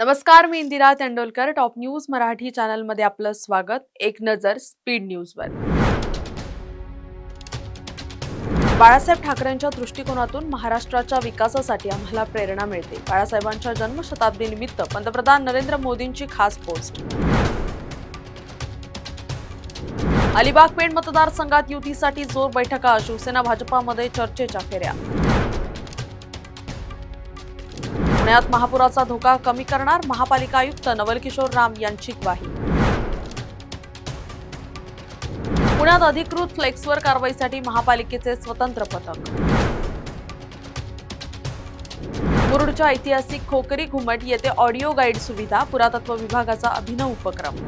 नमस्कार, मी Indira Tendolkar. Top news Marathi चॅनलमध्ये आपलं स्वागत. एक नजर स्पीड न्यूजवर. बाळासाहेब ठाकरेंच्या दृष्टिकोनातून महाराष्ट्राच्या विकासासाठी आम्हाला प्रेरणा मिळते. बाळासाहेबांच्या जन्मशताब्दीनिमित्त पंतप्रधान नरेंद्र मोदींची खास पोस्ट. अलिबाग पेण मतदारसंघात युतीसाठी जोर बैठका. शिवसेना भाजपामध्ये चर्चेच्या फेऱ्या. पुण्यात महापुराचा धोका कमी करणार महापालिका आयुक्त नवल किशोर राम यांची ग्वाही. पुण्यात अधिकृत फ्लेक्सवर कारवाईसाठी महापालिकेचे स्वतंत्र पथक. मुरुडच्या ऐतिहासिक खोकरी घुमट येथे ऑडिओ गाईड सुविधा. पुरातत्व विभागाचा अभिनव उपक्रम.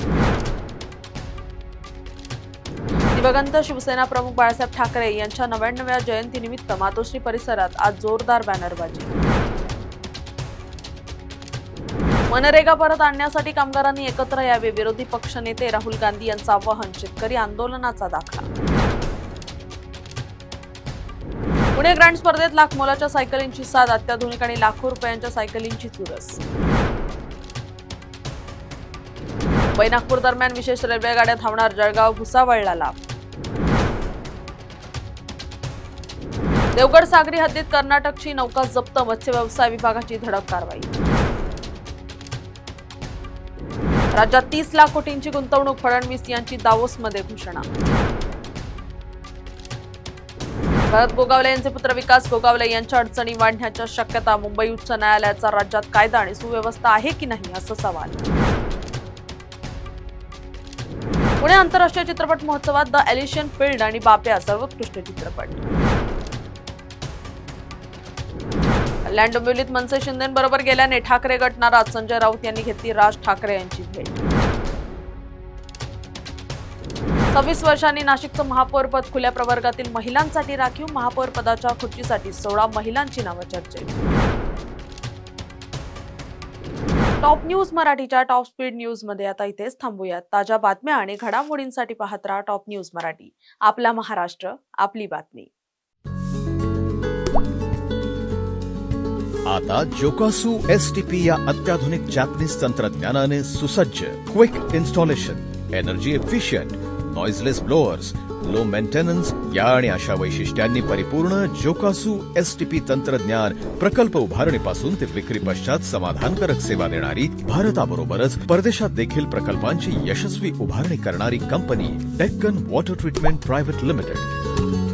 दिवंगत शिवसेना प्रमुख बाळासाहेब ठाकरे यांच्या 99व्या जयंतीनिमित्त मातोश्री परिसरात आज जोरदार बॅनरबाजी. मनरेगा परत आणण्यासाठी कामगारांनी एकत्र यावे. विरोधी पक्षनेते राहुल गांधी यांचं आवाहन. शेतकरी आंदोलनाचा दाखला. पुणे ग्रँड स्पर्धेत लाख मोलाच्या सायकलींची साथ. अत्याधुनिक आणि लाखो रुपयांच्या सायकलींची चुरस. मुंबई नागपूर दरम्यान विशेष रेल्वे गाड्या धावणार. जळगाव भुसावळला लाभ. देवगड सागरी हद्दीत कर्नाटकची नौका जप्त. मत्स्य व्यवसाय विभागाची धडक कारवाई. राज्यात 30 लाख कोटींची गुंतवणूक. फडणवीस यांची दावोसमध्ये घोषणा. भरत गोगावले यांचे पुत्र विकास गोगावले यांच्या अडचणी वाढण्याच्या शक्यता. मुंबई उच्च न्यायालयाचा राज्यात कायदा आणि सुव्यवस्था आहे की नाही असा सवाल. पुणे आंतरराष्ट्रीय चित्रपट महोत्सवात द एलिशियन फील्ड आणि बाप्या सर्वोत्कृष्ट चित्रपट. कल्याण डोंबिवलीत मनसे शिंदेंबरोबर गेल्याने ठाकरे गट नाराज. संजय राऊत यांनी घेतली राज ठाकरे यांची भेट. 26 वर्षांनी नाशिकचं महापौरपद खुल्या प्रवर्गातील महिलांसाठी राखीव. महापौर पदाच्या खुर्चीसाठी 16 महिलांची नावं चर्चेत. टॉप न्यूज मराठीच्या टॉप स्पीड न्यूज मध्ये आता इथेच थांबूयात. ताज्या बातम्या आणि घडामोडींसाठी पाहत राहा टॉप न्यूज मराठी. आपला महाराष्ट्र, आपली बातमी. आता जोकासू STP या अत्याधुनिक जॅपनीज तंत्रज्ञानाने सुसज्ज, quick installation, energy efficient, noiseless blowers, low maintenance या आणि अशा वैशिष्ट्यांनी परिपूर्ण जोकासू STP तंत्रज्ञान प्रकल्प उभारणीपासून ते विक्री पश्चात समाधानकारक सेवा देणारी, भारताबरोबरच परदेशात देखील प्रकल्पांची यशस्वी उभारणी करणारी company Deccan water treatment private limited.